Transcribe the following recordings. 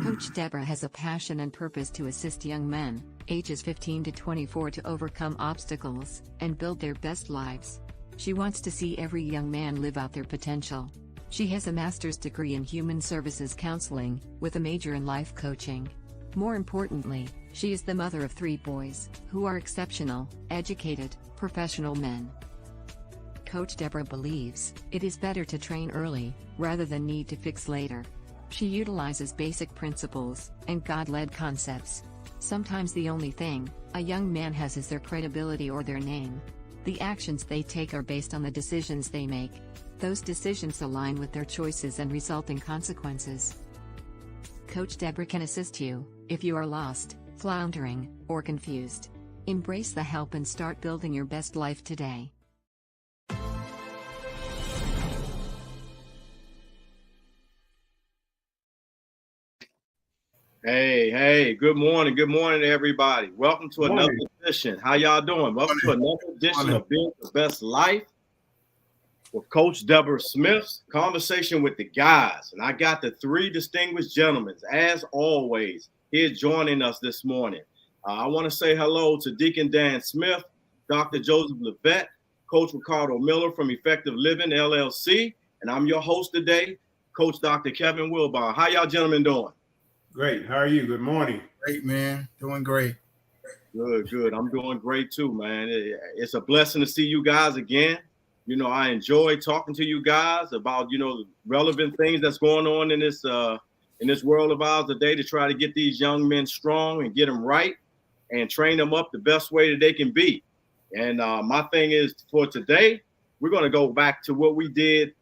Coach Deborah has a passion and purpose to assist young men, ages 15 to 24, to overcome obstacles and build their best lives. She wants to see every young man live out their potential. She has a master's degree in human services counseling, with a major in life coaching. More importantly, she is the mother of 3 boys, who are exceptional, educated, professional men. Coach Deborah believes it is better to train early, rather than need to fix later. She utilizes basic principles and God-led concepts. Sometimes the only thing a young man has is their credibility or their name. The actions they take are based on the decisions they make. Those decisions align with their choices and result in consequences. Coach Deborah can assist you if you are lost, floundering, or confused. Embrace the help and start building your best life today. Hey, good morning everybody. Welcome to another edition. How y'all doing? Welcome to another edition of Build the Best Life with Coach Deborah Smith's Conversation with the Guys. And I got the 3 distinguished gentlemen, as always, here joining us this morning. I want to say hello to Deacon Dan Smith, Dr. Joseph Levette, Coach Ricardo Miller from Effective Living, LLC, and I'm your host today, Coach Dr. Kevin Wilbon. How y'all gentlemen doing? Great. How are you? Good morning. Great, man. Doing great. Good. I'm doing great too, man. It's a blessing to see you guys again. You know, I enjoy talking to you guys about, the relevant things that's going on in this world of ours today, to try to get these young men strong and get them right and train them up the best way that they can be. And my thing is, for today, we're going to go back to what we did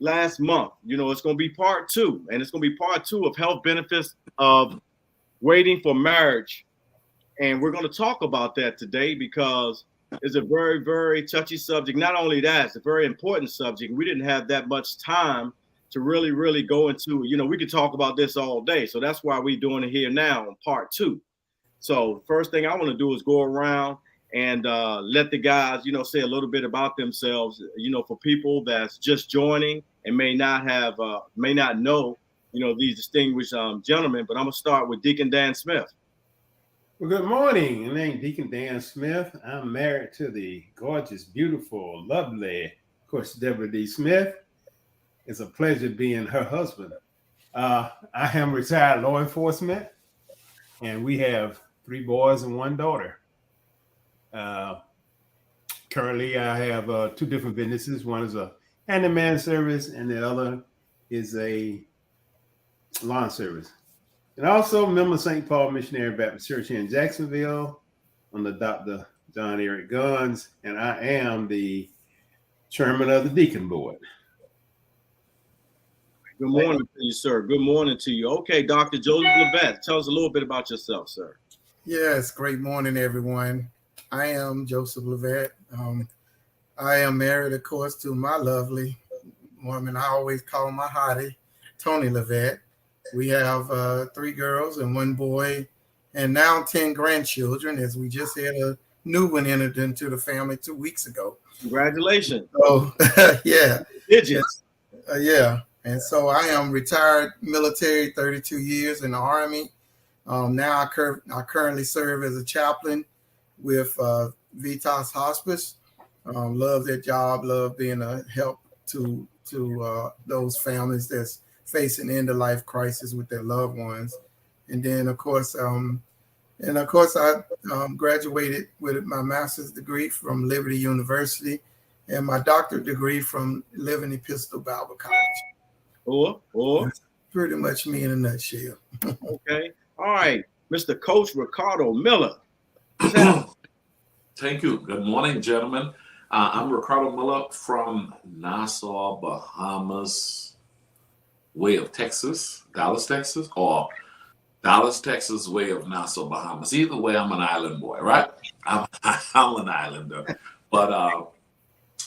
last month. It's going to be part 2, and it's going to be part 2 of health benefits of waiting for marriage. And we're going to talk about that today because it's a very, very touchy subject. Not only that, it's a very important subject. We didn't have that much time to really go into, we could talk about this all day. So that's why we're doing it here now on part 2. So first thing I want to do is go around and let the guys, say a little bit about themselves, for people that's just joining and may not know, these distinguished gentlemen. But I'm going to start with Deacon Dan Smith. Well, good morning. My name's Deacon Dan Smith. I'm married to the gorgeous, beautiful, lovely Coach Deborah D. Smith. It's a pleasure being her husband. I am retired law enforcement, and we have 3 boys and 1 daughter. Currently, I have 2 different businesses. One is a handyman service, and the other is a lawn service. And also, member of St. Paul Missionary Baptist Church here in Jacksonville, under Dr. John Eric Guns, and I am the chairman of the Deacon Board. Good morning to you, sir. Good morning to you. Okay, Dr. Joseph Levette, tell us a little bit about yourself, sir. Yes, great morning, everyone. I am Joseph Levette. I am married, of course, to my lovely woman. I always call my hottie, Tony Levette. We have 3 girls and 1 boy, and now 10 grandchildren, as we just had a new one entered into the family 2 weeks ago. Congratulations. So, yeah. Digits. Yeah. And so I am retired military, 32 years in the Army. Now I currently serve as a chaplain with Vitas Hospice. Love that job, love being a help to those families that's facing end-of-life crisis with their loved ones. And then, of course, I graduated with my master's degree from Liberty University and my doctorate degree from Living Episcopal Bible College. That's pretty much me in a nutshell. Okay. All right. Mr. Coach Ricardo Miller. Thank you. Good morning, gentlemen. I'm Ricardo Miller from Nassau, Bahamas, way of Texas, Dallas, Texas, or Dallas, Texas, way of Nassau, Bahamas. Either way, I'm an island boy, right? I'm an islander. But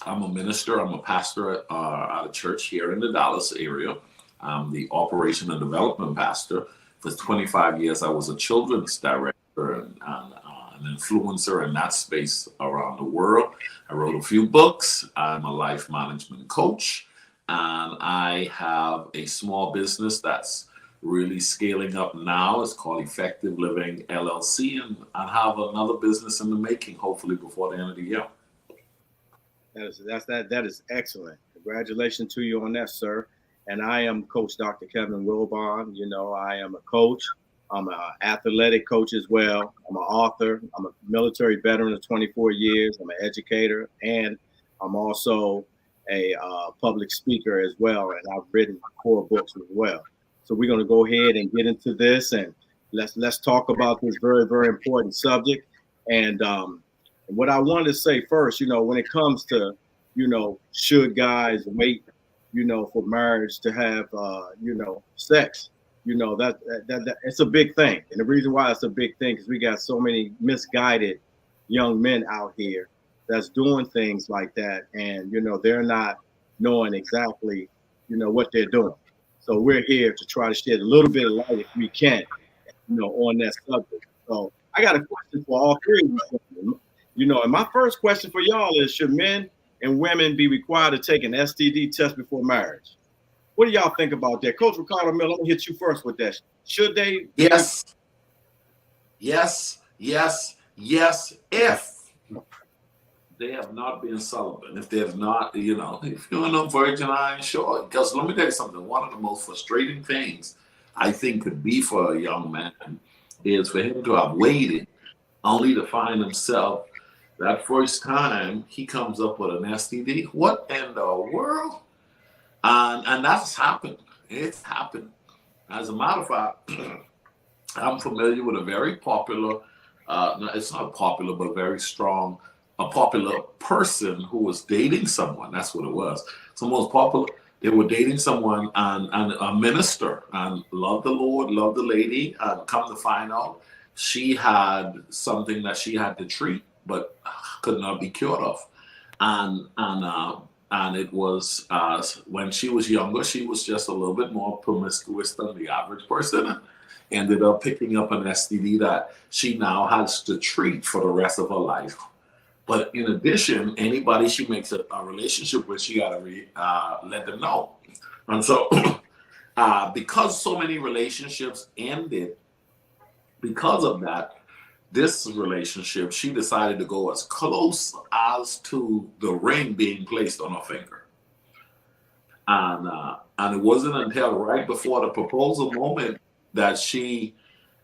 I'm a minister. I'm a pastor at a church here in the Dallas area. I'm the operation and development pastor. For 25 years, I was a children's director and an influencer in that space around the world. I wrote a few books. I'm a life management coach, and I have a small business that's really scaling up now. It's called Effective Living LLC, and have another business in the making, hopefully before the end of the year. That is excellent. Congratulations to you on that, sir. And I am Coach Dr. Kevin Wilbon. You know, I am a coach. I'm an athletic coach as well. I'm an author. I'm a military veteran of 24 years. I'm an educator, and I'm also a public speaker as well. And I've written 4 books as well. So we're going to go ahead and get into this, and let's talk about this very, very important subject. And what I wanted to say first, you know, when it comes to, you know, should guys wait, you know, for marriage to have, you know, sex, you know, that it's a big thing. And the reason why it's a big thing is we got so many misguided young men out here that's doing things like that. And, you know, they're not knowing exactly, you know, what they're doing. So we're here to try to shed a little bit of light if we can, you know, on that subject. So I got a question for all 3 of you. You know, and my first question for y'all is, should men and women be required to take an STD test before marriage? What do y'all think about that? Coach Ricardo Miller, let me hit you first with that. Should they? Yes. Yes, yes, yes, if they have not been celibate. If they have not, you know, if you're no virgin, I ain't sure. Because let me tell you something, one of the most frustrating things I think could be for a young man is for him to have waited only to find himself that first time he comes up with an STD. What in the world? And that's happened. It's happened. As a matter of fact, I'm familiar with a very popular, it's not popular, but very strong, a popular person who was dating someone. That's what it was. Someone was popular. They were dating someone and a minister, and loved the Lord, loved the lady. And come to find out, she had something that she had to treat, but could not be cured of. And it was when she was younger, she was just a little bit more promiscuous than the average person, and ended up picking up an STD that she now has to treat for the rest of her life. But in addition, anybody she makes a relationship with, she got to let them know. And so because so many relationships ended because of that, this relationship, she decided to go as close as to the ring being placed on her finger. And it wasn't until right before the proposal moment that she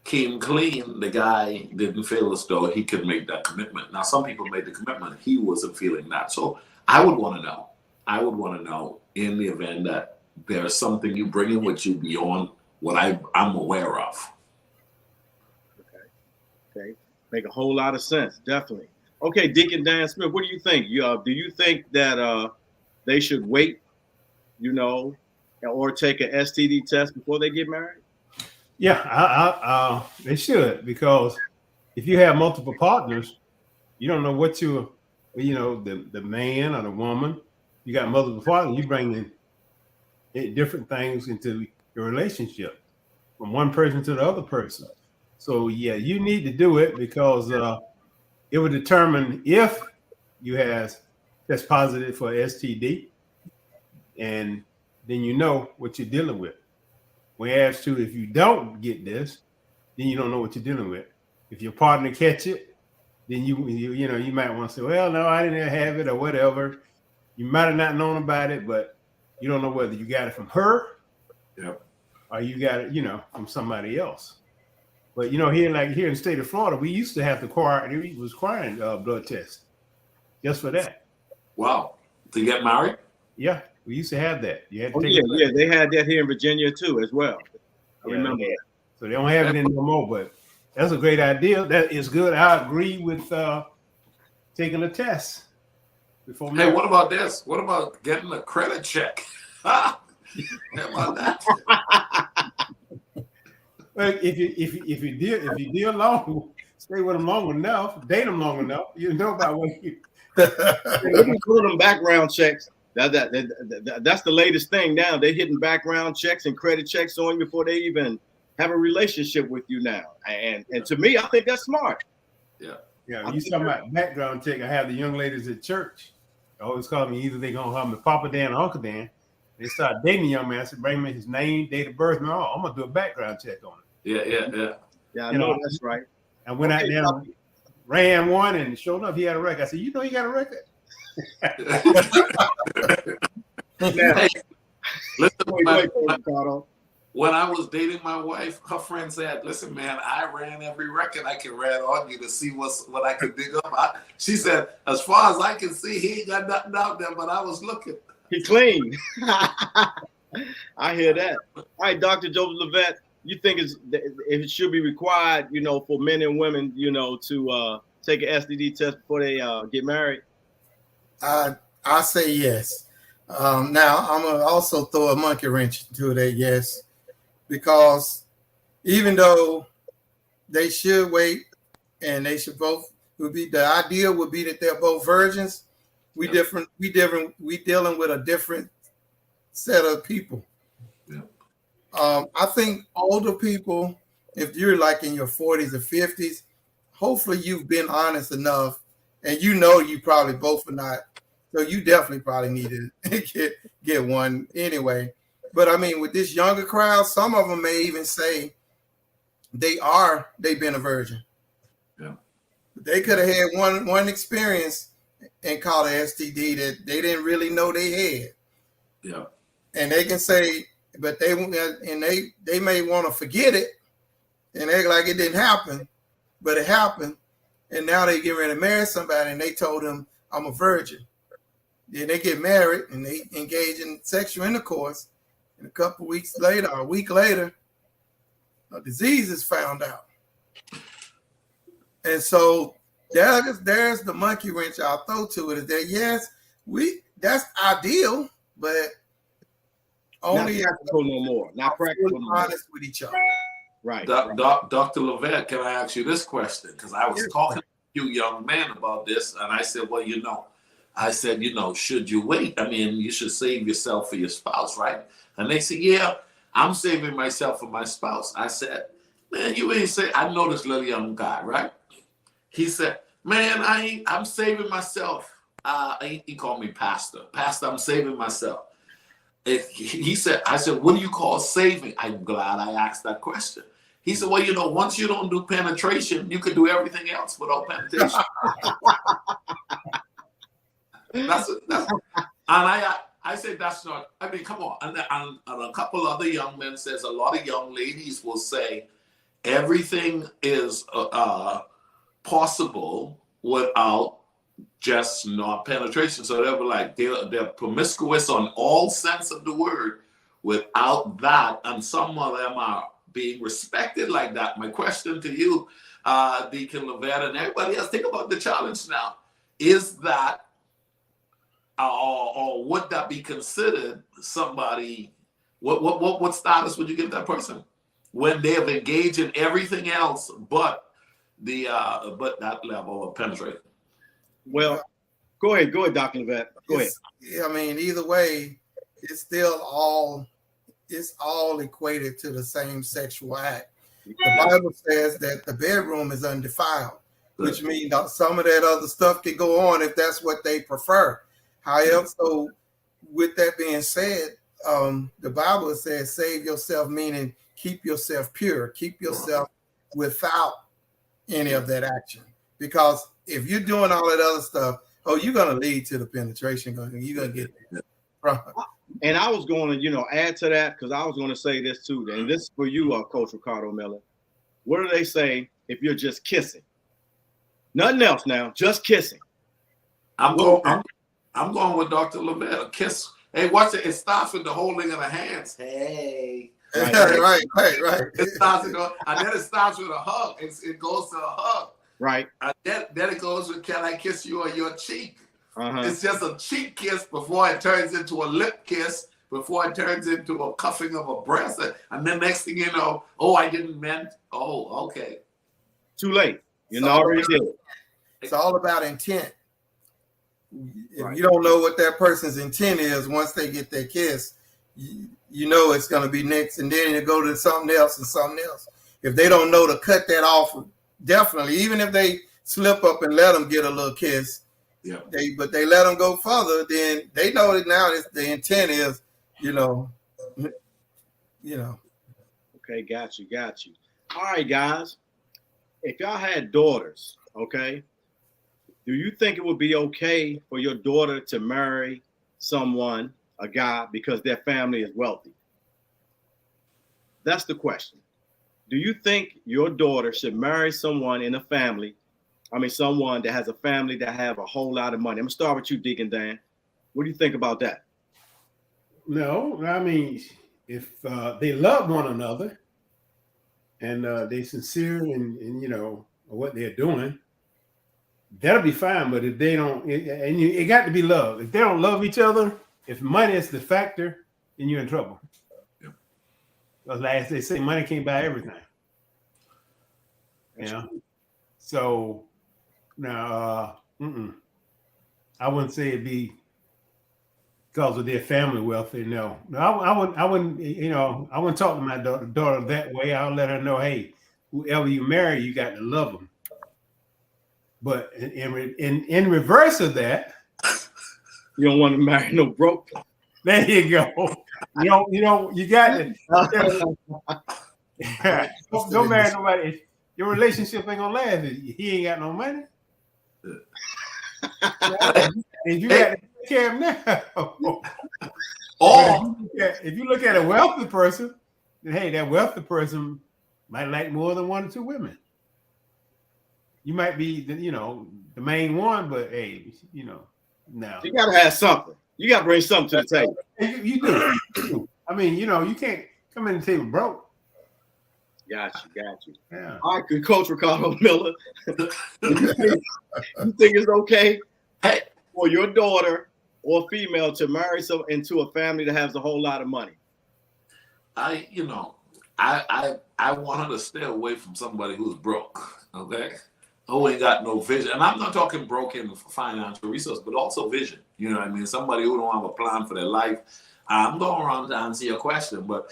came clean. The guy didn't feel as though he could make that commitment. Now, some people made the commitment. He wasn't feeling that. So I would want to know in the event that there's something you bring in with you beyond what I'm aware of. Okay. Make a whole lot of sense. Definitely. Okay. Deacon Dan Smith, what do you think? Do you think that they should wait, you know, or take an STD test before they get married? Yeah, they should, because if you have multiple partners, you don't know what the man or the woman, you got multiple partners, you bring in different things into your relationship from one person to the other person. So yeah, you need to do it, because it will determine if you have test positive for STD, and then you know what you're dealing with. Whereas to, if you don't get this, then you don't know what you're dealing with. If your partner catch it, then you might want to say, well, no, I didn't have it or whatever. You might have not known about it, but you don't know whether you got it from her, or you got it, from somebody else. But here in the state of Florida, we used to have to requiring blood tests just for that. Wow. To get married? Yeah, we used to have that. You had to take yeah, they had that here in Virginia too, as well. I remember that. So they don't have it anymore, but that's a great idea. That is good. I agree with taking a test before marriage. Hey, what about this? What about getting a credit check? How about that? Well, if you deal long, stay with them long enough, date them long enough, you know about what you. When you do them background checks, that's the latest thing now. They're hitting background checks and credit checks on you before they even have a relationship with you now. And to me, I think that's smart. Yeah. Yeah. You talking about background check? I have the young ladies at church. They always call me, either they gonna call me Papa Dan or Uncle Dan. They started dating a young man. I said, bring me his name, date of birth, and all. I'm gonna do a background check on it. Yeah, I know that's right. I went out there, and ran one, and sure enough, he had a record. I said, you know, he got a record. Hey, Listen, when I was dating my wife, her friend said, "Listen, man, I ran every record I can run on you to see what I could dig up." She said, "As far as I can see, he ain't got nothing out there." But I was looking. He clean. I hear that. All right, Dr. Joseph Levette, you think it should be required, you know, for men and women, you know, to take an STD test before they get married? I say yes. Now I'm gonna also throw a monkey wrench into that, yes, because even though they should wait and they should both the ideal would be that they're both virgins. We dealing with a different set of people. Yeah. I think older people, if you're like in your 40s or 50s, hopefully you've been honest enough, and you know you probably both are not. So you definitely probably need to get one anyway. But I mean, with this younger crowd, some of them may even say they've been a virgin. Yeah. They could have had one experience and caught an STD that they didn't really know they had. Yeah. And they can say, but they may want to forget it and act like it didn't happen, but it happened. And now they get ready to marry somebody and they told them, I'm a virgin. Then they get married and they engage in sexual intercourse. And a couple weeks later, or a week later, a disease is found out. And so there's the monkey wrench I'll throw to it, is that yes, that's ideal, but only not practical no more. Not practical no more. Honest with each other. Right. Dr. Levette, can I ask you this question? Because I was talking to you young man about this, and I said, well, should you wait? I mean, you should save yourself for your spouse, right? And they said, yeah, I'm saving myself for my spouse. I said, man, you ain't say. I know this little young guy, right? He said, man, I'm saving myself. He called me pastor. Pastor, I'm saving myself. He said, I said, what do you call saving? I'm glad I asked that question. He said, well, once you don't do penetration, you can do everything else without penetration. I say that's not. I mean, come on. And a couple other young men says a lot of young ladies will say everything is possible without just not penetration. So they were like they're promiscuous on all sense of the word without that, and some of them are being respected like that. My question to you, Deacon Levette, and everybody else, think about the challenge now. Is that or would that be considered somebody? What status would you give that person when they have engaged in everything else but that level of penetration? Well, go ahead, Dr. Levette. Go ahead. I mean, either way, it's still all equated to the same sexual act. The Bible says that the bedroom is undefiled, which means some of that other stuff can go on if that's what they prefer. However, so with that being said, the Bible says save yourself, meaning keep yourself pure, keep yourself without any of that action. Because if you're doing all that other stuff, you're going to lead to the penetration. You're going to get it. And I was going to, add to that, because I was going to say this too. And this is for you, Coach Ricardo Miller. What do they say if you're just kissing? Nothing else now, just kissing. I'm going with Dr. Levette. A kiss. Hey, watch it. It starts with the holding of the hands. Hey. Right. It starts and then it starts with a hug. It goes to a hug. Right. Then it goes with, can I kiss you on your cheek? Uh-huh. It's just a cheek kiss before it turns into a lip kiss, before it turns into a cuffing of a breast. And then next thing you know, I didn't meant. Oh, okay. Too late. You already did it. It's all about intent. If you don't know what that person's intent is, once they get their kiss, you know it's going to be next, and then you go to something else and something else. If they don't know to cut that off, definitely, even if they slip up and let them get a little kiss, but they let them go further, then they know that now the intent is, you know, you know. Okay, got you. All right, guys. If y'all had daughters, okay, do you think it would be okay for your daughter to marry someone, a guy, because their family is wealthy? That's the question. Do you think your daughter should marry someone in a family? I mean, someone that has a family that have a whole lot of money. I'm gonna start with you, Deacon Dan. What do you think about that? No, I mean, if they love one another and they sincere in what they're doing, that'll be fine. But if they don't, it got to be love. If they don't love each other, if money is the factor, then you're in trouble. Yeah. Because as they say, money can't buy everything. So now, I wouldn't say it'd be because of their family wealthy. No, I wouldn't. I wouldn't talk to my daughter that way. I'll let her know, hey, whoever you marry, you got to love them. But in reverse of that, you don't want to marry no broke. There you go. You got it. Don't marry nobody. Your relationship ain't gonna last. He ain't got no money. And you got to take care of him now. Or if you look at a wealthy person, then hey, that wealthy person might like more than one or two women. You might be the main one, but hey, no. You gotta have something. You gotta bring something to the table. You do. I mean, you can't come in the table broke. Got you. Yeah. All right, Coach Ricardo Miller. You think it's okay for your daughter or female to marry into a family that has a whole lot of money? I want her to stay away from somebody who's broke. Okay. Who ain't got no vision. And I'm not talking broke in financial resources, but also vision. You know what I mean? Somebody who don't have a plan for their life. I'm going around to answer your question, but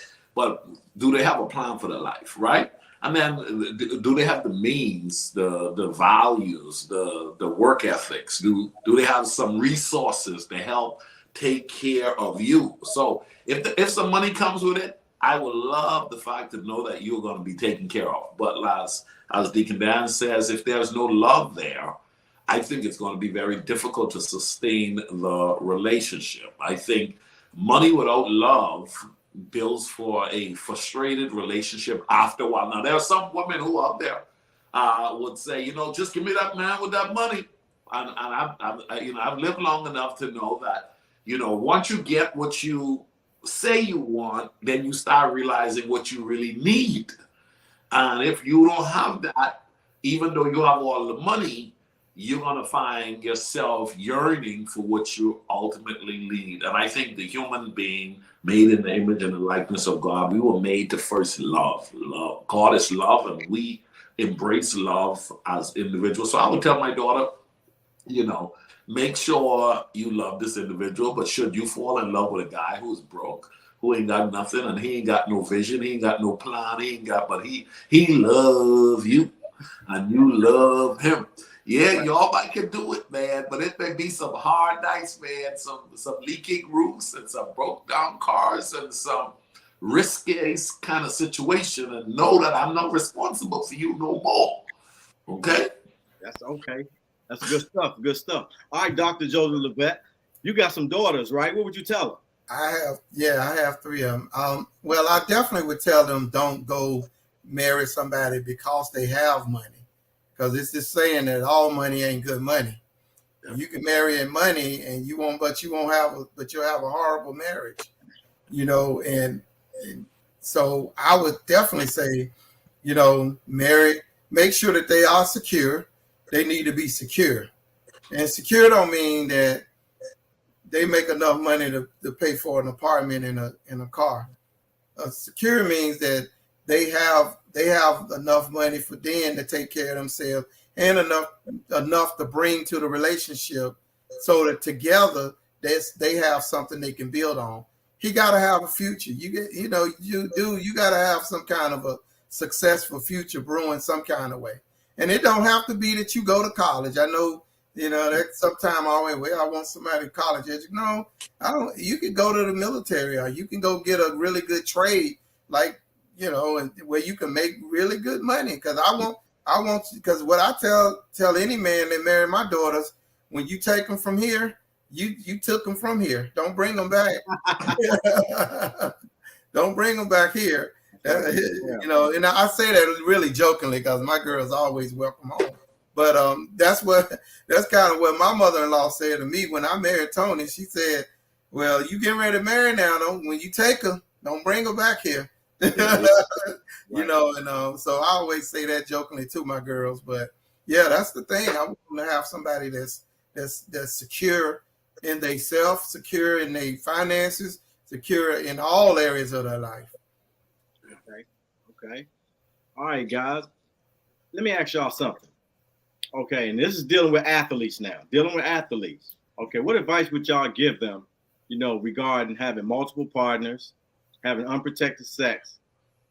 do they have a plan for their life, right? I mean, do they have the means, the values, the work ethics? Do they have some resources to help take care of you? So if some money comes with it, I would love the fact to know that you're going to be taken care of. But as Deacon Dan says, if there's no love there, I think it's going to be very difficult to sustain the relationship. I think money without love builds for a frustrated relationship after a while. Now, there are some women who out there would say, just give me that man with that money. And I've lived long enough to know that, once you get what you say you want, then you start realizing what you really need. And if you don't have that, even though you have all the money, you're going to find yourself yearning for what you ultimately need. And I think the human being made in the image and the likeness of God, we were made to first love. God is love, and we embrace love as individuals. So I would tell my daughter, make sure you love this individual, but should you fall in love with a guy who's broke, who ain't got nothing, and he ain't got no vision, he ain't got no plan, but he loves you, and you love him. Yeah, y'all might can do it, man, but it may be some hard nights, man, some leaking roofs and some broke down cars and some risky kind of situation, and know that I'm not responsible for you no more. Okay? That's okay. That's good stuff. All right, Dr. Joseph Levette, you got some daughters, right? What would you tell them? I have three of them. Well, I definitely would tell them don't go marry somebody because they have money. Because it's just saying that all money ain't good money. Yeah. You can marry in money and you'll have a horrible marriage, and so I would definitely say, marry, make sure that they are secure. They need to be secure. And secure don't mean that they make enough money to pay for an apartment in a car. Secure means that they have enough money for them to take care of themselves and enough to bring to the relationship, so that together they have something they can build on. He got to have a future. You got to have some kind of a successful future brewing some kind of way. And it don't have to be that you go to college. I know You know, that sometime I always, well, I want somebody in college education. No, I don't. You can go to the military, or you can go get a really good trade, like, you know, and where you can make really good money. Because because what I tell any man that marry my daughters, when you take them from here, you took them from here. Don't bring them back. Don't bring them back here. You know, and I say that really jokingly because my girls always welcome home. But that's kind of what my mother-in-law said to me when I married Tony. She said, "Well, you getting ready to marry now, though. When you take her, don't bring her back here." You know, and so I always say that jokingly to my girls. But yeah, that's the thing. I want to have somebody that's secure in their self, secure in their finances, secure in all areas of their life. Okay. All right, guys. Let me ask y'all something. Okay, and this is dealing with athletes now. Okay, what advice would y'all give them, you know, regarding having multiple partners, having unprotected sex,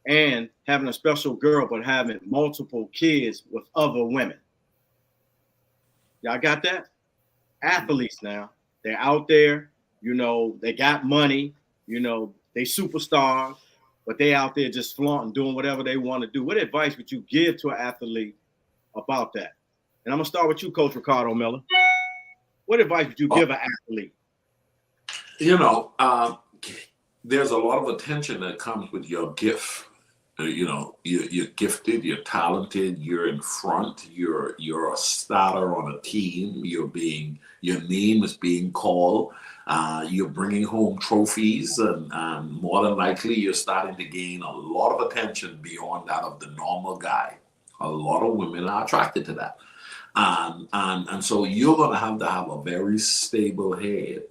and having a special girl, but having multiple kids with other women? Y'all got that? Athletes now, they're out there, you know, they got money, you know, they superstars, but they out there just flaunting, doing whatever they want to do. What advice would you give to an athlete about that? And I'm going to start with you, Coach Ricardo Miller. What advice would you give an athlete? You know, there's a lot of attention that comes with your gift. You know, you're gifted, you're talented, you're in front, you're a starter on a team, your name is being called, you're bringing home trophies, and more than likely you're starting to gain a lot of attention beyond that of the normal guy. A lot of women are attracted to that. And so you're going to have a very stable head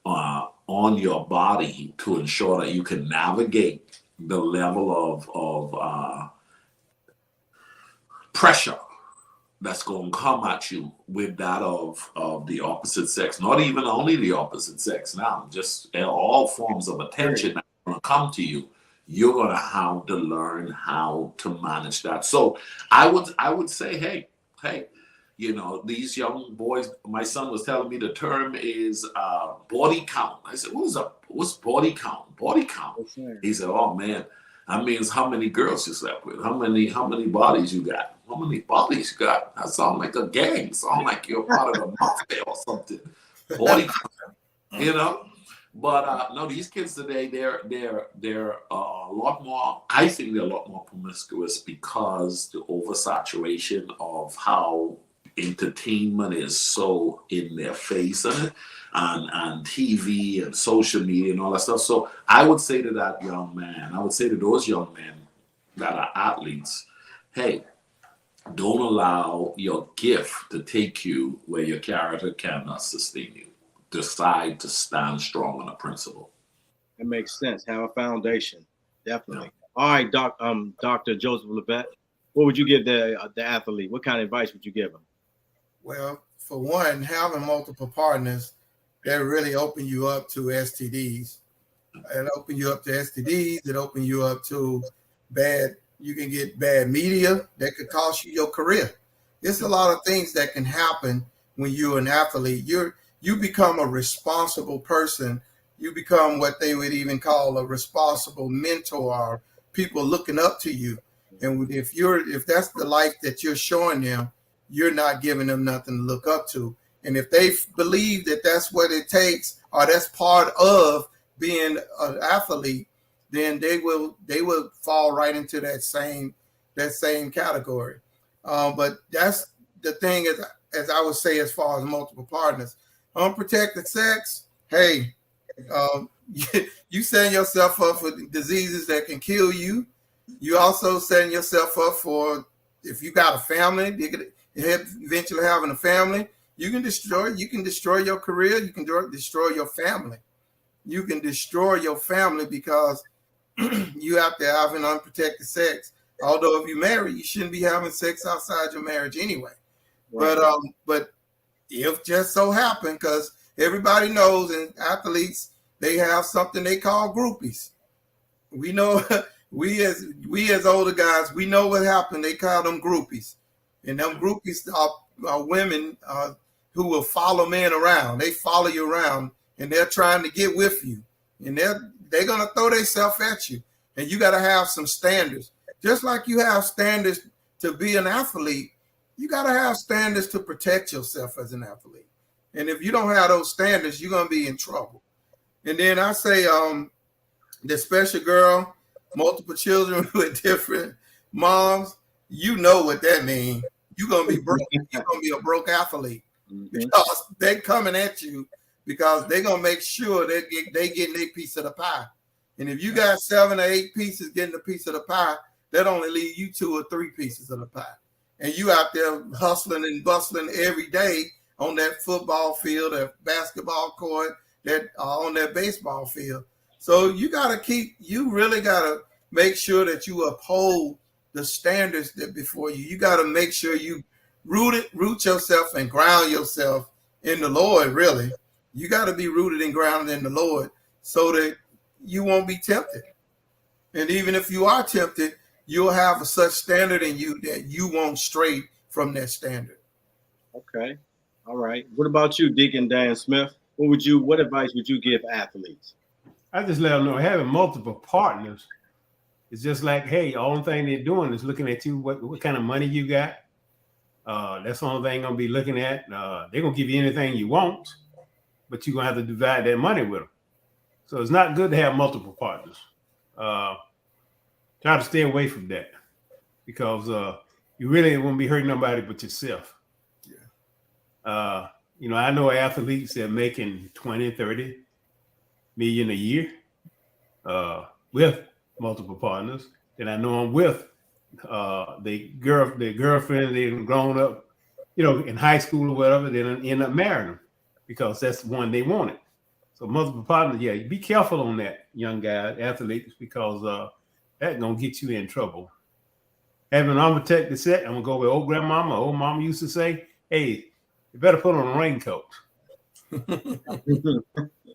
on your body to ensure that you can navigate the level of pressure that's going to come at you with that of the opposite sex. Not even only the opposite sex now, just all forms of attention that are going to come to you. You're going to have to learn how to manage that. So I would say, hey, you know, these young boys, my son was telling me the term is body count. I said, what's body count? Body count. He said, oh man, that means how many girls you slept with, how many bodies you got, how many bodies you got. That sounds like a gang. Sound like you're part of the mafia or something. Body count, you know. But no, these kids today, they're a lot more. I think they're a lot more promiscuous because the oversaturation of how entertainment is so in their face and TV and social media and all that stuff. So I would say to that young man, I would say to those young men that are athletes, hey, don't allow your gift to take you where your character cannot sustain you. Decide to stand strong on a principle. That makes sense. Have a foundation. Definitely. Yeah. All right, Dr. Joseph Levette, what would you give the athlete? What kind of advice would you give him? Well, for one, having multiple partners, that really open you up to STDs. It open you up to STDs. It open you up to you can get bad media that could cost you your career. There's a lot of things that can happen when you're an athlete. You become a responsible person. You become what they would even call a responsible mentor, people looking up to you. And if that's the life that you're showing them, you're not giving them nothing to look up to. And if they believe that that's what it takes, or that's part of being an athlete, then they will fall right into that same category. But that's the thing, as I would say, as far as multiple partners. Unprotected sex, hey, you setting yourself up for diseases that can kill you. You also setting yourself up for, if you got a family, you could eventually having a family, you can destroy your career, you can destroy your family. You can destroy your family because you have to have an unprotected sex. Although if you marry, you shouldn't be having sex outside your marriage anyway. Right. But if just so happen, because everybody knows, and athletes, they have something they call groupies. We know we as older guys, we know what happened. They call them groupies, and them groupies are women who will follow men around. They follow you around and they're trying to get with you. And they're going to throw themselves at you. And you got to have some standards. Just like you have standards to be an athlete, you got to have standards to protect yourself as an athlete. And if you don't have those standards, you're going to be in trouble. And then I say the special girl, multiple children with different moms, you know what that means. You're going to be broke. You're going to be a broke athlete because they're coming at you because they're going to make sure they getting their piece of the pie. And if you got 7 or 8 pieces getting a piece of the pie, that only leave you 2 or 3 pieces of the pie. And you out there hustling and bustling every day on that football field, that basketball court, that on that baseball field. So you really got to make sure that you uphold the standards that before you. You got to make sure you root yourself and ground yourself in the Lord, really. You got to be rooted and grounded in the Lord so that you won't be tempted. And even if you are tempted, you'll have such standard in you that you won't stray from that standard. Okay. All right. What about you, Deacon Dan Smith? What advice would you give athletes? I just let them know having multiple partners is just like, hey, the only thing they're doing is looking at you, what kind of money you got. That's the only thing they're going to be looking at. They're going to give you anything you want, but you're going to have to divide that money with them. So it's not good to have multiple partners. Try to stay away from that because you really won't be hurting nobody but yourself. Yeah. I know athletes that are making 20, 30 million a year with multiple partners. And I know them with the girlfriend they've grown up, in high school or whatever, they end up marrying them because that's the one they wanted. So multiple partners, yeah, be careful on that, young guys, athletes, because that's gonna get you in trouble. Having an unprotected set, I'm gonna go with old grandmama. Old mama used to say, "Hey, you better put on a raincoat.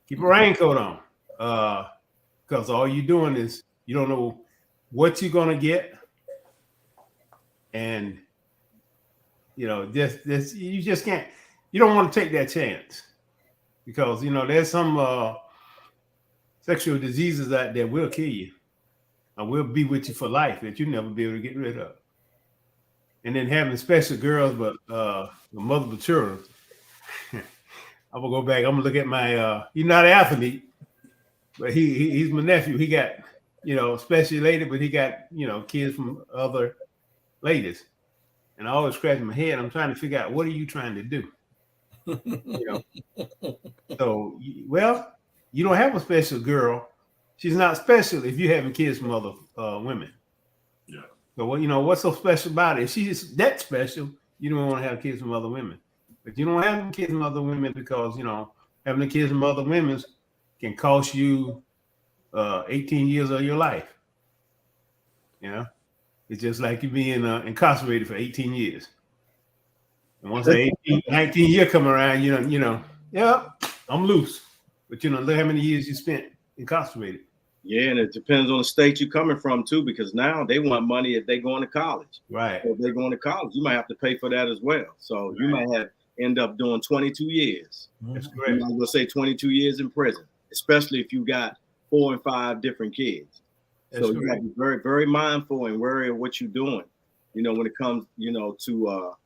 Keep a raincoat on, because all you're doing is you don't know what you're gonna get, and you just can't. You don't want to take that chance because there's some sexual diseases out there will kill you. I will be with you for life that you never be able to get rid of. And then having special girls, but multiple children. I'm gonna go back. I'm gonna look at my. He's not an athlete, but he's my nephew. He got special lady, but he got kids from other ladies. And I always scratch my head. I'm trying to figure out what are you trying to do. So you don't have a special girl. She's not special if you're having kids from other women. Yeah. So what's so special about it? If she's that special, you don't want to have kids from other women. But you don't have kids from other women because having the kids from other women can cost you 18 years of your life. It's just like you being incarcerated for 18 years. And once the 19 year come around, I'm loose. But look how many years you spent incarcerated. Yeah, and it depends on the state you're coming from too, because now they want money if they're going to college. Right. If they're going to college, you might have to pay for that as well. So you might end up doing 22 years. That's correct. I'm gonna say 22 years in prison, especially if you got 4 and 5 different kids. That's so you got to be very, very mindful and wary of what you're doing. When it comes, to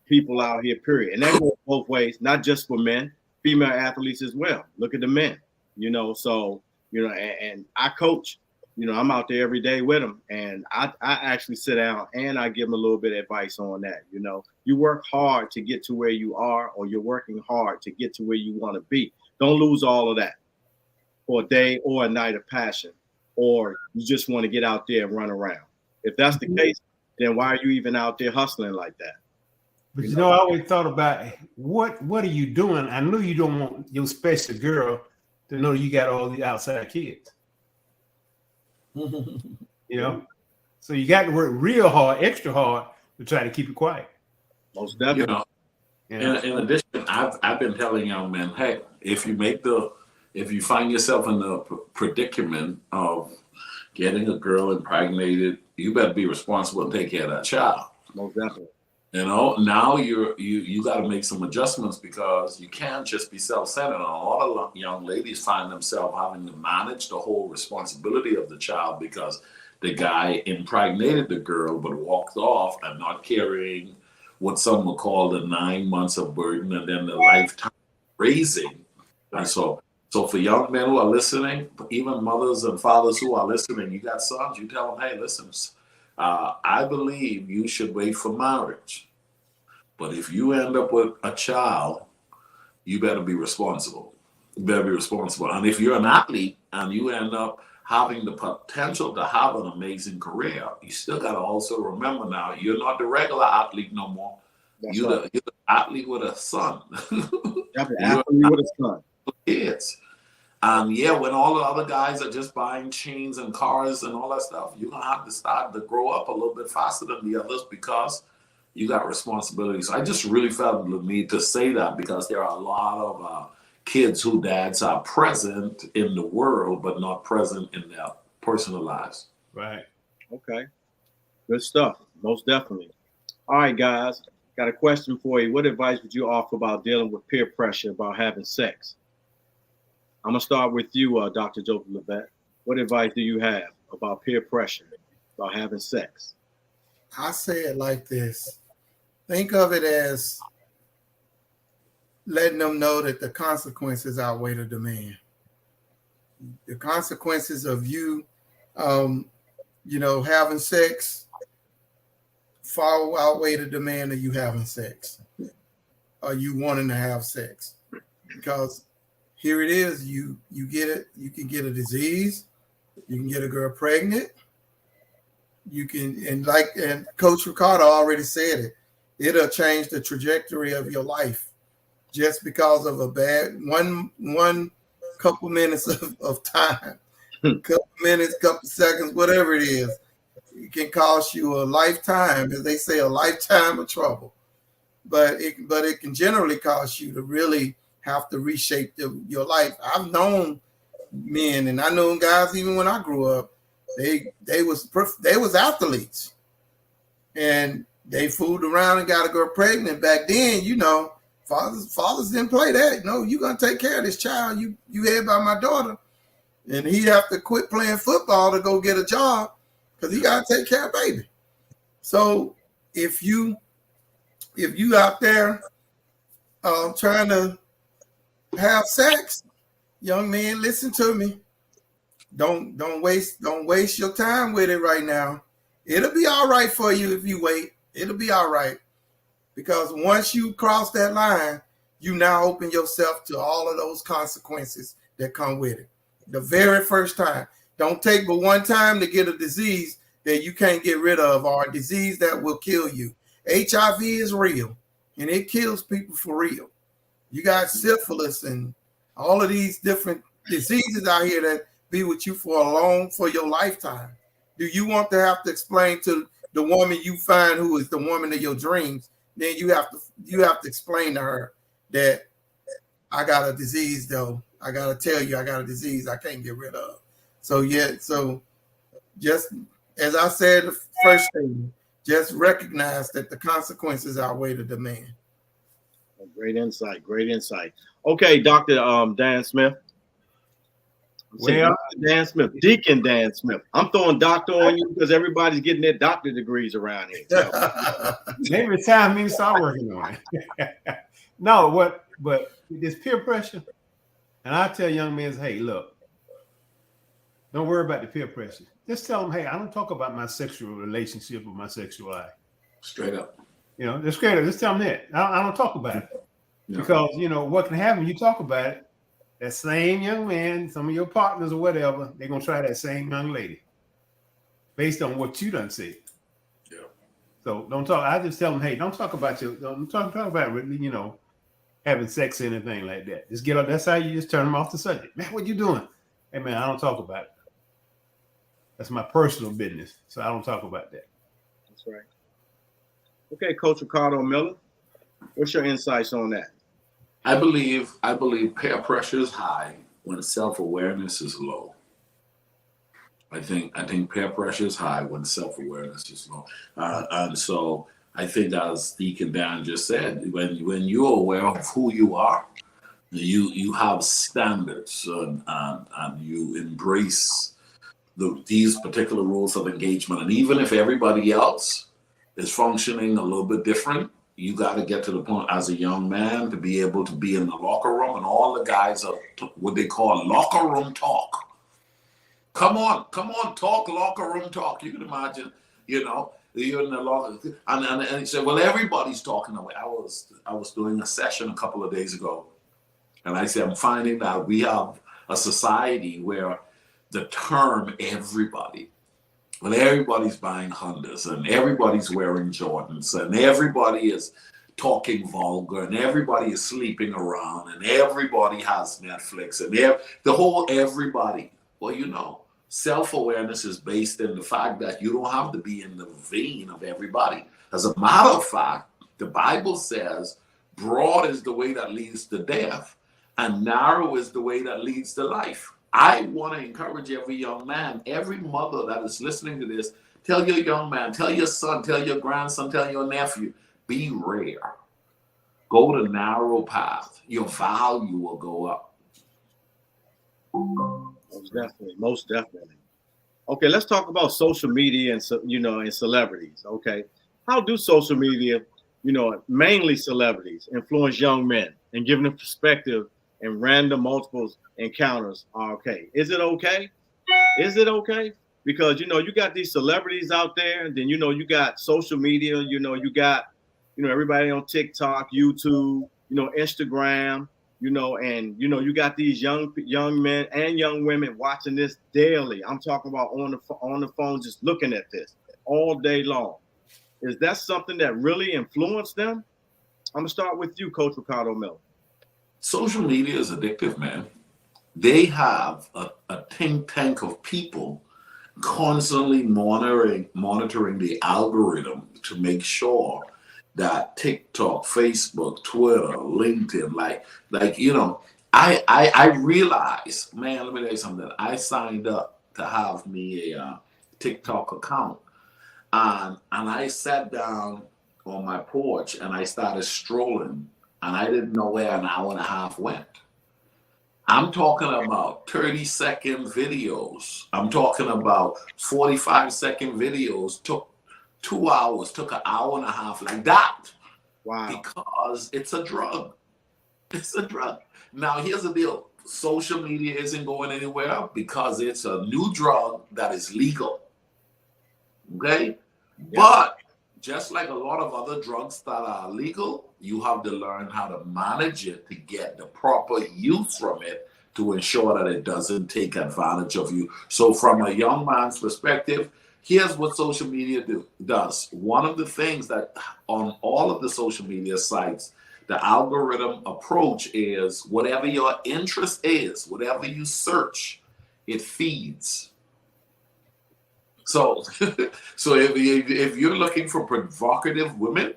people out here. Period, and that goes both ways, not just for men, female athletes as well. Look at the men. And I coach, I'm out there every day with them, and I actually sit down and I give them a little bit of advice on that. You work hard to get to where you are, or you're working hard to get to where you want to be. Don't lose all of that for a day or a night of passion, or you just want to get out there and run around. If that's the case, then why are you even out there hustling like that? But I always thought about what are you doing? I know you don't want your special girl to know you got all the outside kids. So you got to work real hard, extra hard to try to keep it quiet. Most definitely. In addition, I've been telling young men, hey, if you find yourself in the predicament of getting a girl impregnated, you better be responsible and take care of that child. Most definitely. You know, now you got to make some adjustments because you can't just be self-centered. And a lot of young ladies find themselves having to manage the whole responsibility of the child because the guy impregnated the girl but walked off and not carrying what some would call the 9 months of burden and then the lifetime raising. And so for young men who are listening, even mothers and fathers who are listening, you got sons, you tell them, hey, listen, I believe you should wait for marriage. But if you end up with a child, you better be responsible. You better be responsible. And if you're an athlete and you end up having the potential to have an amazing career, you still got to also remember now, you're not the regular athlete no more. You're the athlete with a son. Athlete with a son. Kids. And yeah, when all the other guys are just buying chains and cars and all that stuff, you're going to have to start to grow up a little bit faster than the others because you got responsibilities. I just really felt the need to say that because there are a lot of kids whose dads are present in the world, but not present in their personal lives. Right. Okay. Good stuff. Most definitely. All right, guys. Got a question for you. What advice would you offer about dealing with peer pressure about having sex? I'm going to start with you, Dr. Joseph Levette. What advice do you have about peer pressure about having sex? I say it like this. Think of it as letting them know that the consequences outweigh the demand. The consequences of you, having sex far outweigh the demand of you having sex or you wanting to have sex. Because here it is, you get it, you can get a disease, you can get a girl pregnant, you can, and Coach Ricardo already said it, it'll change the trajectory of your life just because of a bad one couple minutes of time, couple minutes, couple seconds, whatever it is. It can cost you a lifetime, as they say, a lifetime of trouble. But it can generally cost you to really have to reshape your life. I've known men, and I know guys even when I grew up, they was athletes, and they fooled around and got a girl pregnant. Back then, fathers didn't play that. No, you're gonna take care of this child. You head by my daughter, and he'd have to quit playing football to go get a job because he gotta take care of baby. So if you out there trying to have sex, young man, listen to me. Don't waste your time with it right now. It'll be all right for you if you wait. It'll be all right. Because once you cross that line, you now open yourself to all of those consequences that come with it. The very first time. Don't take but one time to get a disease that you can't get rid of or a disease that will kill you. HIV is real, and it kills people for real. You got syphilis and all of these different diseases out here that be with you for your lifetime. Do you want to have to explain to the woman you find who is the woman of your dreams? Then you have to explain to her that I got a disease, though. I got to tell you, I got a disease I can't get rid of. So just as I said, the first thing, just recognize that the consequences outweigh the demand. Great insight. Great insight. Okay, Dr. Dan Smith. Well, Dan Smith, Deacon Dan Smith. I'm throwing doctor on you because everybody's getting their doctor degrees around here. So. Maybe it's time me to start working on it. No, but this peer pressure, and I tell young men, hey, look, don't worry about the peer pressure. Just tell them, hey, I don't talk about my sexual relationship or my sexual life. Straight up. Just straight up. Just tell them that. I don't talk about it. Yeah. Because, what can happen, you talk about it, that same young man, some of your partners or whatever, they're going to try that same young lady based on what you done said. Yeah. So don't talk. I just tell them, hey, don't talk about having sex or anything like that. Just get up. That's how you just turn them off the subject. Man, what you doing? Hey, man, I don't talk about it. That's my personal business. So I don't talk about that. That's right. Okay, Coach Ricardo Miller, what's your insights on that? I believe peer pressure is high when self-awareness is low. I think peer pressure is high when self-awareness is low. And so I think, as Deacon Dan just said, when you're aware of who you are, you have standards, and you embrace these particular rules of engagement. And even if everybody else is functioning a little bit different, you got to get to the point as a young man to be able to be in the locker room, and all the guys are what they call locker room talk. Come on, talk locker room talk. You can imagine, you're in the locker, and he said, well, everybody's talking away. I was doing a session a couple of days ago, and I said, I'm finding that we have a society where the term everybody, well, everybody's buying Hondas, and everybody's wearing Jordans, and everybody is talking vulgar, and everybody is sleeping around, and everybody has Netflix, and the whole everybody. Well, self-awareness is based in the fact that you don't have to be in the vein of everybody. As a matter of fact, the Bible says broad is the way that leads to death, and narrow is the way that leads to life. I want to encourage every young man, every mother that is listening to this, tell your young man, tell your son, tell your grandson, tell your nephew, be rare. Go the narrow path. Your value will go up. Most definitely. Okay, let's talk about social media and celebrities. Okay, how do social media, mainly celebrities, influence young men and give them perspective and random multiples encounters are okay? Is it okay? Is it okay? Because you got these celebrities out there, and then you got social media. You got everybody on TikTok, YouTube, Instagram. And you got these young men and young women watching this daily. I'm talking about on the phone, just looking at this all day long. Is that something that really influenced them? I'm gonna start with you, Coach Ricardo Miller. Social media is addictive, man. They have a think tank of people constantly monitoring the algorithm to make sure that TikTok, Facebook, Twitter, LinkedIn, I realized, man, let me tell you something. I signed up to have me a TikTok account, and I sat down on my porch and I started strolling, and I didn't know where an hour and a half went. I'm talking about 30-second videos. I'm talking about 45-second videos. Took 2 hours, took an hour and a half, like that. Wow. Because it's a drug. It's a drug. Now, here's the deal. Social media isn't going anywhere because it's a new drug that is legal. Okay? Yeah. But just like a lot of other drugs that are legal, you have to learn how to manage it to get the proper use from it to ensure that it doesn't take advantage of you. So from a young man's perspective, here's what social media does. One of the things that on all of the social media sites, the algorithm approach is whatever your interest is, whatever you search, it feeds. So, if you're looking for provocative women,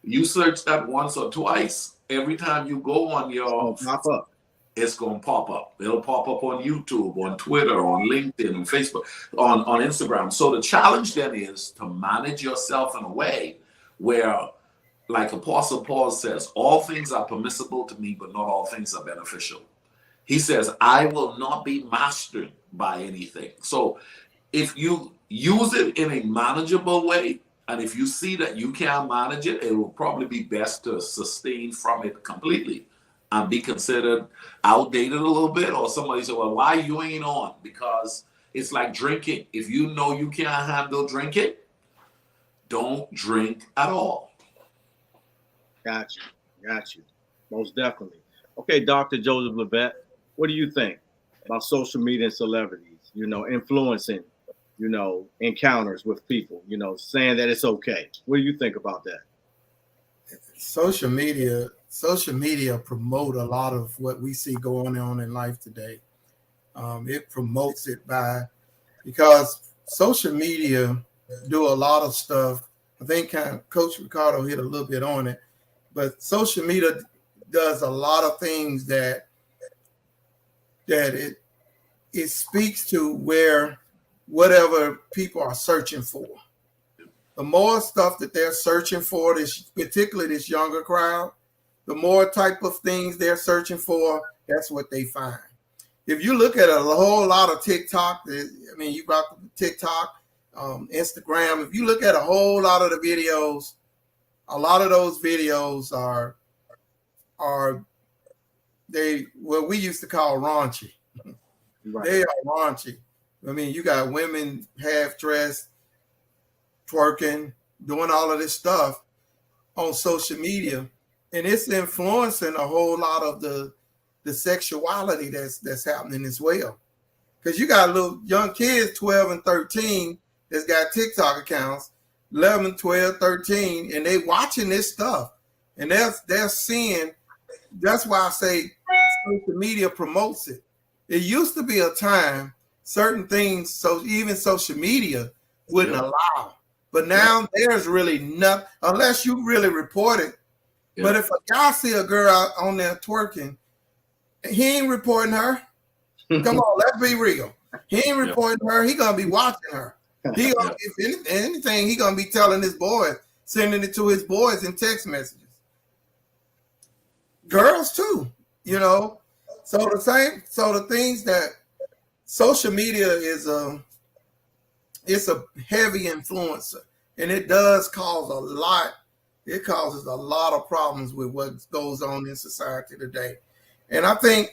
you search that once or twice. Every time you go on your pop up. It's going to pop up. It'll pop up on YouTube, on Twitter, on LinkedIn, on Facebook, on Instagram. So the challenge then is to manage yourself in a way where, like Apostle Paul says, all things are permissible to me, but not all things are beneficial. He says, I will not be mastered by anything. So if you use it in a manageable way, and if you see that you can't manage it, it will probably be best to sustain from it completely and be considered outdated a little bit. Or somebody said, well, why you ain't on? Because it's like drinking. If you know you can't handle drinking, don't drink at all. Got you. Most definitely. Okay, Dr. Joseph Levette, what do you think about social media and celebrities, influencing, encounters with people, saying that it's okay? What do you think about that? Social media promote a lot of what we see going on in life today. It promotes it because social media do a lot of stuff. I think Coach Ricardo hit a little bit on it, but social media does a lot of things that it speaks to where whatever people are searching for. the more stuff that they're searching for, this particularly this younger crowd, the more type of things they're searching for, that's what they find. If you look at a whole lot of TikTok, I mean, you brought TikTok, Instagram. If you look at a whole lot of the videos, a lot of those videos are what we used to call raunchy. Right. They are raunchy. I mean, you got women half dressed, twerking, doing all of this stuff on social media, and it's influencing a whole lot of the sexuality that's happening as well. Because you got little young kids, 12 and 13, that's got TikTok accounts, 11, 12, 13, and they watching this stuff. And they're seeing, that's why I say social media promotes it. It used to be a time, certain things, so even social media wouldn't allow. But now there's really nothing, unless you really report it. Yeah. But if a guy see a girl out on there twerking, he ain't reporting her. Come on, let's be real. He ain't reporting her. He gonna be watching her. He gonna, if anything, he gonna be telling his boys, sending it to his boys in text messages. Girls too, you know. So the things that social media is it's a heavy influencer, and it does cause a lot. It causes a lot of problems with what goes on in society today. And I think,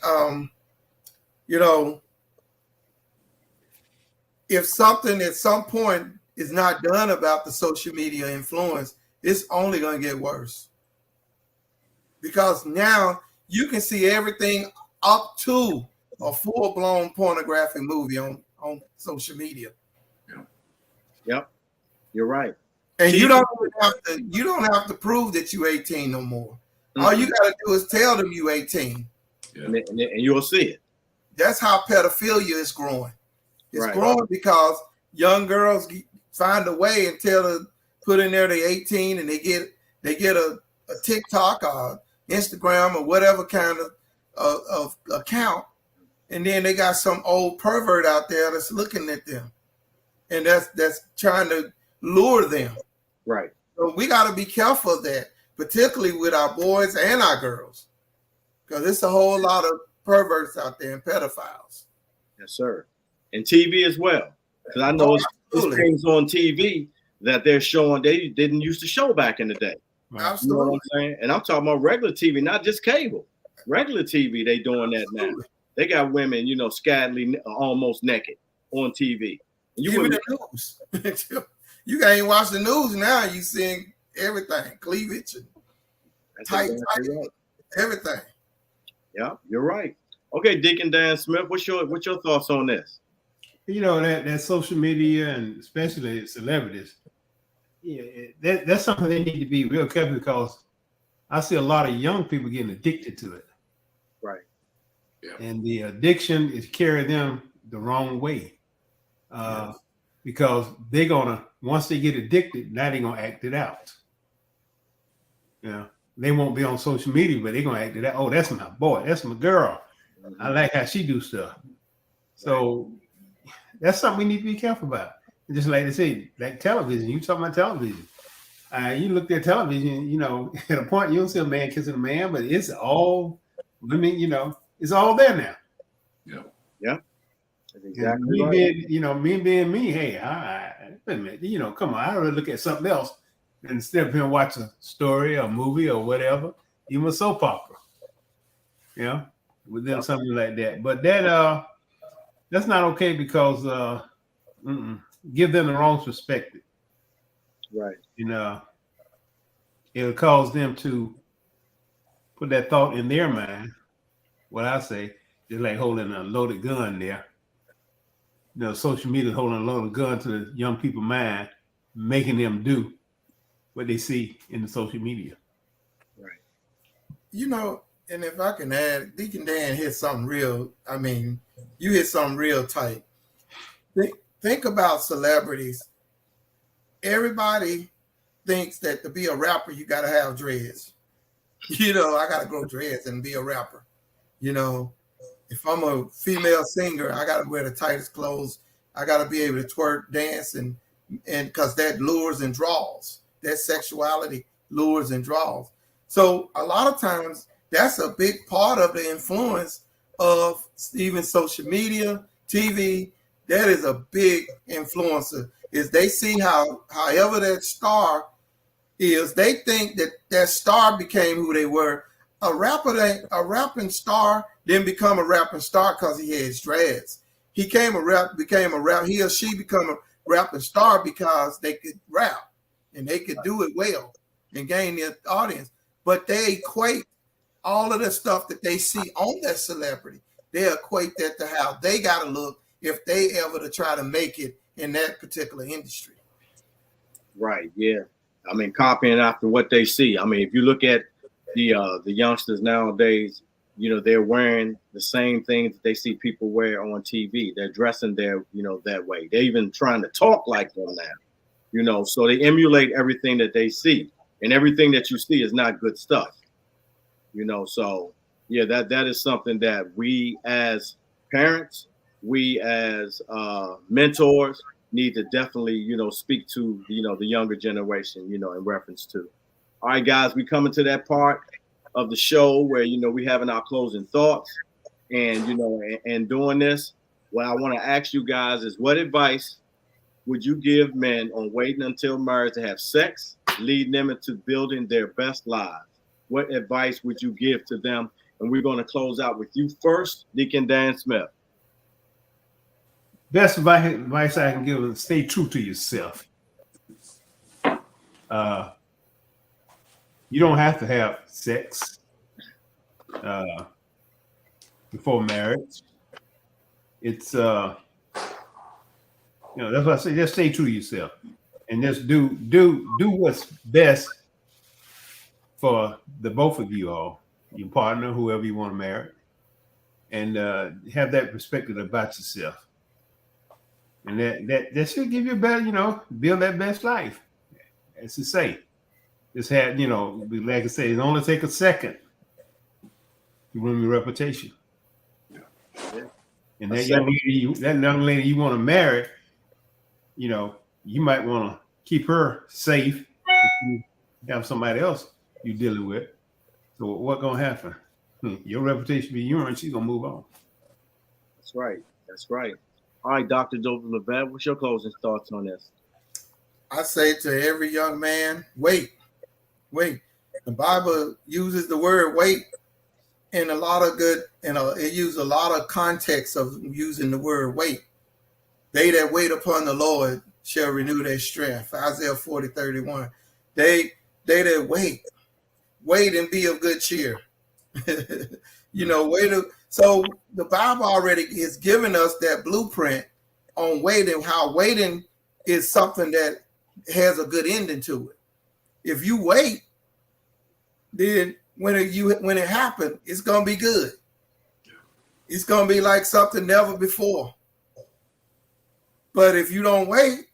you know, if something at some point is not done about the social media influence, it's only going to get worse. Because now you can see everything up to a full-blown pornographic movie on social media. Yep, you're right. And you don't have to prove that you're 18 no more. Mm-hmm. All you got to do is tell them you're 18. Yeah. And you'll see it. That's how pedophilia is growing. It's growing because young girls find a way and put in there they're 18, and they get a TikTok or Instagram or whatever kind of account, and then they got some old pervert out there that's looking at them, and that's trying to lure them. Right. So we got to be careful of that, particularly with our boys and our girls. Because there's a whole lot of perverts out there and pedophiles. Yes, sir. And TV as well. Because I know it's things on TV that they're showing they didn't used to show back in the day. Absolutely. You know what I'm saying? And I'm talking about regular TV, not just cable. Regular TV, they doing that now. They got women, you know, scantily, almost naked on TV. And even the news. You can't even watch the news now. You seeing everything, cleavage and tight, everything. Yeah, you're right. Okay, Deacon Dan Smith, what's your thoughts on this? You know, that social media and especially celebrities, that's something they need to be real careful, because I see a lot of young people getting addicted to it. Right. Yeah. And the addiction is carrying them the wrong way. Because they're gonna, once they get addicted, now they're gonna act it out. Yeah. They won't be on social media, but they're gonna act it out. Oh, that's my boy, that's my girl. Mm-hmm. I like how she do stuff. So that's something we need to be careful about. And just like they say, like television, you talking about television. You look at television, you know, at a point you don't see a man kissing a man, but it's all women, you know, it's all there now. Yeah. Yeah. That's exactly me right. being, you know, me being me, hey, wait a minute, you know, come on, I'd rather look at something else instead of him watch a story or movie or whatever, even a soap opera. You know, with them something like that. But that's not okay, because give them the wrong perspective. Right. You know, it'll cause them to put that thought in their mind. What I say, just like holding a loaded gun there. You know, social media holding a loaded gun to the young people's mind, making them do what they see in the social media. Right. You know, and if I can add, Deacon Dan hit something real. I mean, you hit something real tight. Think about celebrities. Everybody thinks that to be a rapper, you got to have dreads. You know, I got to grow dreads and be a rapper. You know, if I'm a female singer, I got to wear the tightest clothes. I got to be able to twerk, dance, and and because that lures and draws, that sexuality lures and draws. So a lot of times that's a big part of the influence of even social media, TV. That is a big influencer. Is they see however that star is, they think that that star became who they were. A rapping star didn't become a rapping star because he had his dreads. He became a rap. He or she become a rapping star because they could rap and they could do it well and gain their audience. But they equate all of the stuff that they see on that celebrity. They equate that to how they got to look if they ever to try to make it in that particular industry. Right. Yeah. I mean, copying after what they see. I mean, if you look at the youngsters nowadays, you know, they're wearing the same things that they see people wear on TV. They're dressing that way. They're even trying to talk like them now, you know, so they emulate everything that they see, and everything that you see is not good stuff, you know. So yeah, that is something that we as parents, we as mentors need to definitely, you know, speak to, you know, the younger generation, you know, in reference to. All right, guys, we coming to that part of the show where, you know, we having our closing thoughts, and, you know, and doing this, what I want to ask you guys is, what advice would you give men on waiting until marriage to have sex, leading them into building their best lives? What advice would you give to them? And we're going to close out with you first, Deacon Dan Smith. Best advice I can give is stay true to yourself. You don't have to have sex before marriage. It's you know, that's what I say. Just stay true to yourself, and just do what's best for the both of you all, your partner, whoever you want to marry, and have that perspective about yourself, and that should give you a better, you know, build that best life. As to say, just have, you know, like I say, it only take a second to ruin your reputation. Yeah. And that young lady you want to marry, you know, you might want to keep her safe if you have somebody else you're dealing with. So what's going to happen? Your reputation be ruined, she's going to move on. That's right. That's right. All right, Dr. Joseph Levette, what's your closing thoughts on this? I say to every young man, wait. The Bible uses the word wait in a lot of good, it uses a lot of context of using the word wait. They that wait upon the Lord shall renew their strength. Isaiah 40:31. They that wait and be of good cheer. You know, so the Bible already is giving us that blueprint on waiting, how waiting is something that has a good ending to it. If you wait, then when it happens, it's gonna be good. It's gonna be like something never before. But if you don't wait,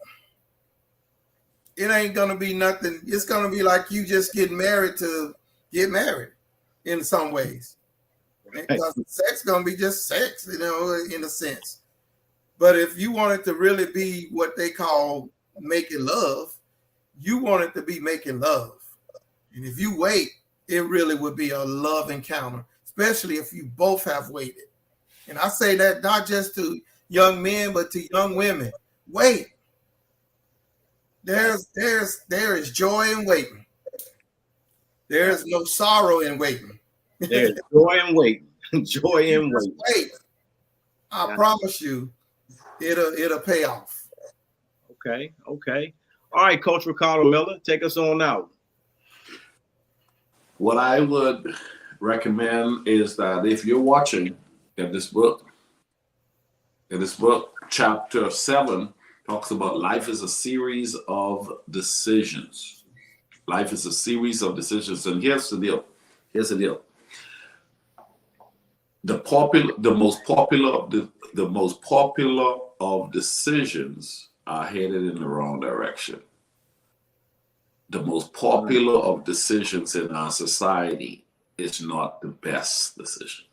it ain't gonna be nothing. It's gonna be like you just get married to get married in some ways. Because sex gonna be just sex, you know, in a sense. But if you want it to really be what they call making love, you want it to be making love. And if you wait, it really would be a love encounter, especially if you both have waited. And I say that not just to young men, but to young women. Wait. There is joy in waiting. There is no sorrow in waiting. There's joy in waiting. Joy in waiting. Wait. I promise you, it'll pay off. Okay. All right, Coach Ricardo Miller, take us on out. What I would recommend is that if you're watching in this book, chapter 7 talks about life is a series of decisions. Life is a series of decisions. And here's the deal. The most popular of decisions are headed in the wrong direction. The most popular of decisions in our society is not the best decision.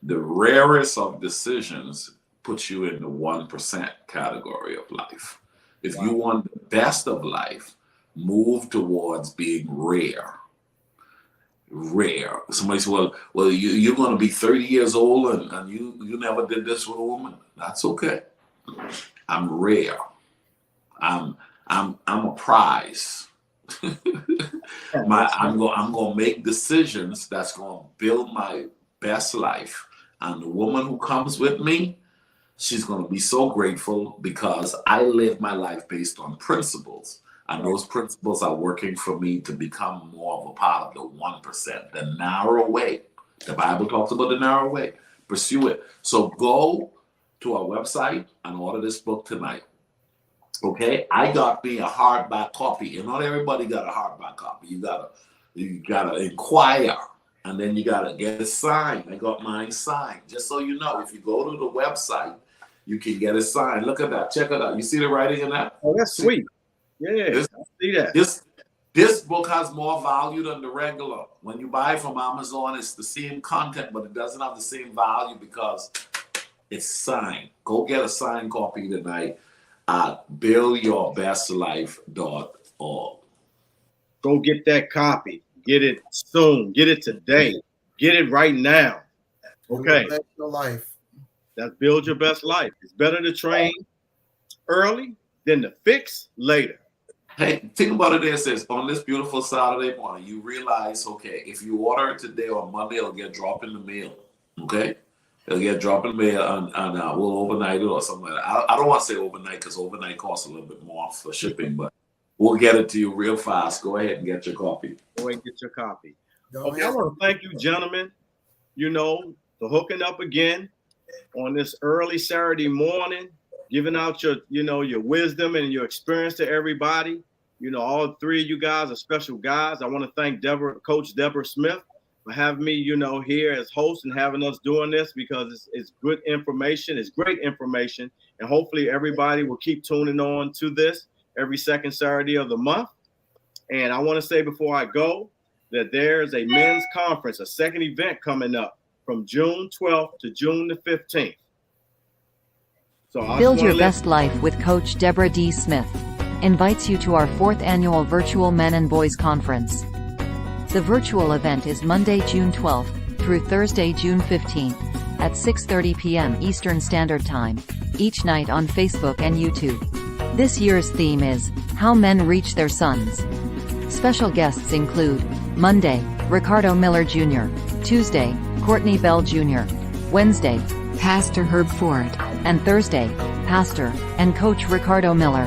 The rarest of decisions puts you in the 1% category of life. If you want the best of life, move towards being rare. Rare. Somebody said, well, you're going to be 30 years old and you never did this with a woman. That's okay. I'm rare. I'm a prize. I'm gonna make decisions that's gonna build my best life. And the woman who comes with me, she's gonna be so grateful because I live my life based on principles. And those principles are working for me to become more of a part of the 1%, the narrow way. The Bible talks about the narrow way. Pursue it. So go to our website and order this book tonight. Okay, I got me a hardback copy, and not everybody got a hardback copy. You gotta inquire, and then you gotta get it signed. I got mine signed. Just so you know, if you go to the website, you can get it signed. Look at that. Check it out. You see the writing in that? Oh, that's sweet. Yeah, I see that. This book has more value than the regular. When you buy from Amazon, it's the same content, but it doesn't have the same value because it's signed. Go get a signed copy tonight at buildyourbestlife.org. Go get that copy. Get it soon. Get it today. Get it right now. Okay. Build your life. That's build your best life. It's better to train early than to fix later. Hey, think about it this is on this beautiful Saturday morning, you realize, okay, if you order it today or Monday, it'll get dropped in the mail. Okay? It'll get dropped in the mail and we'll overnight it or something like that. I don't want to say overnight because overnight costs a little bit more for shipping, but we'll get it to you real fast. Go ahead and get your copy. Go ahead and get your copy. Okay, I want to thank you, gentlemen, for hooking up again on this early Saturday morning, giving out your wisdom and your experience to everybody. All three of you guys are special guys. I want to thank Coach Deborah Smith, for having me, here as host and having us doing this because it's good information. It's great information. And hopefully everybody will keep tuning on to this every second Saturday of the month. And I want to say before I go that there's a men's conference, a second event coming up from June 12th to June the 15th. So Build Your Best Life with Coach Deborah D. Smith invites you to our 4th annual virtual Men and Boys Conference. The virtual event is Monday, June 12th through Thursday, June 15th at 6:30 p.m. Eastern Standard Time, each night on Facebook and YouTube. This year's theme is How Men Reach Their Sons. Special guests include Monday, Ricardo Miller Jr., Tuesday, Courtney Bell Jr., Wednesday, Pastor Herb Ford, and Thursday, Pastor and Coach Ricardo Miller.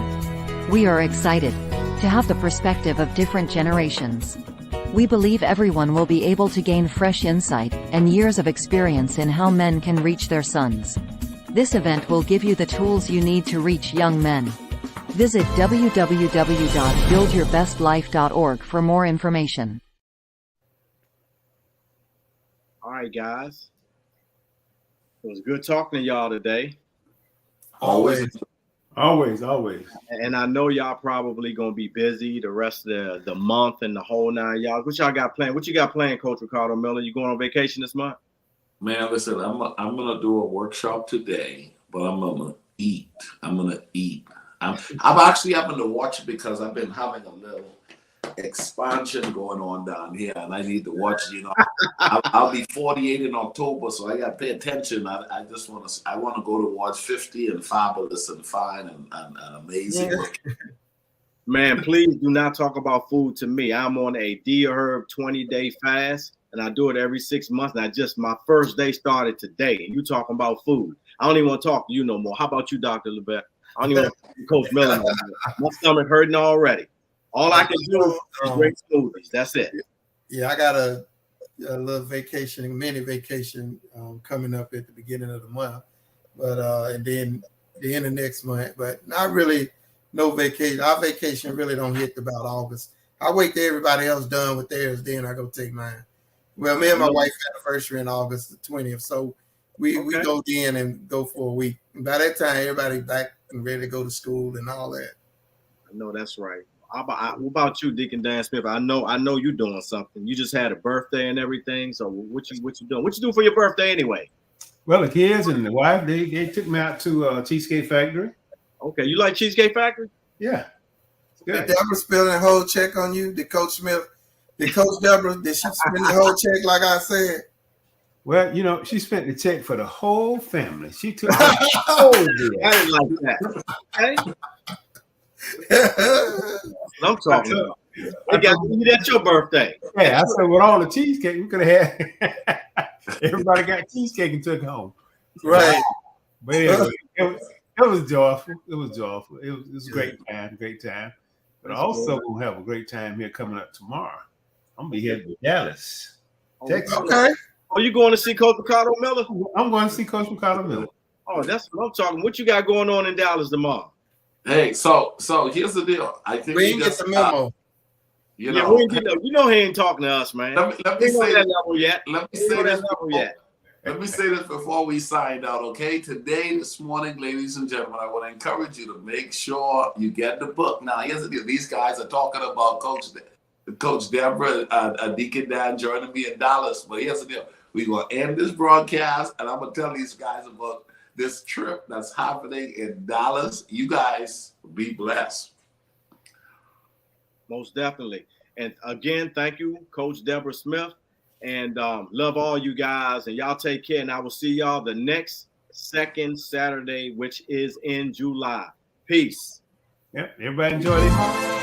We are excited to have the perspective of different generations. We believe everyone will be able to gain fresh insight and years of experience in how men can reach their sons. This event will give you the tools you need to reach young men. Visit www.buildyourbestlife.org for more information. All right, guys. It was good talking to y'all today. Always. And I know y'all probably gonna be busy the rest of the month and the whole 9 y'all. What y'all got planned? What you got planned, Coach Ricardo Miller? You going on vacation this month? Man, listen, I'm gonna do a workshop today, but I'm gonna eat. I've actually happened to watch it because I've been having a little expansion going on down here, and I need to watch. I'll be 48 in October, so I got to pay attention. I want to go to watch 50 and Fabulous and Fine and Amazing. Yeah. Man, please do not talk about food to me. I'm on a D Herb 20-day fast, and I do it every 6 months. And my first day started today, and you talking about food. I don't even want to talk to you no more. How about you, Dr. Lebet? I don't even want to talk to Coach Miller no more. My stomach hurting already. All I can do is drink smoothies. That's it. Yeah, I got a little vacation, mini vacation coming up at the beginning of the month, but and then the end of next month. But not really no vacation. Our vacation really don't hit about August. I wait till everybody else done with theirs, then I go take mine. Well, me and my wife anniversary in August the 20th, so we go in and go for a week. And by that time, everybody back and ready to go to school and all that. I know that's right. What about you, Deacon Dan Smith? I know you're doing something. You just had a birthday and everything. So what you doing? What you do for your birthday anyway? Well, the kids and the wife, they took me out to Cheesecake Factory. Okay, you like Cheesecake Factory? Yeah. Did Deborah spend the whole check on you? Did Coach Deborah, did she spend the whole check like I said? Well, you know, she spent the check for the whole family. She took the whole deal. I didn't like that. Okay? I'm talking about. I got to eat at your birthday. Yeah, I said with all the cheesecake, we could have had everybody got cheesecake and took home. Right. But anyway, it was joyful. It was joyful. It was a great time. But I also gonna have a great time here coming up tomorrow. I'm gonna be here in Dallas, Texas. Okay. Are you going to see Coach Ricardo Miller? I'm going to see Coach Ricardo Miller. Oh, that's what I'm talking. What you got going on in Dallas tomorrow? Hey, so here's the deal. I think We didn't get the memo. You Yeah, know, you know he ain't talking to us, man. let me say that level yet. Let me say this before we sign out, okay? Today, this morning, ladies and gentlemen, I want to encourage you to make sure you get the book. Now, here's the deal. These guys are talking about Coach Deborah, Deacon Dan joining me in Dallas. But here's the deal. We're going to end this broadcast, and I'm going to tell these guys about this trip that's happening in Dallas. You guys be blessed. Most definitely. And again, thank you, Coach Deborah Smith. And love all you guys. And y'all take care. And I will see y'all the next second Saturday, which is in July. Peace. Yep. Everybody enjoy it.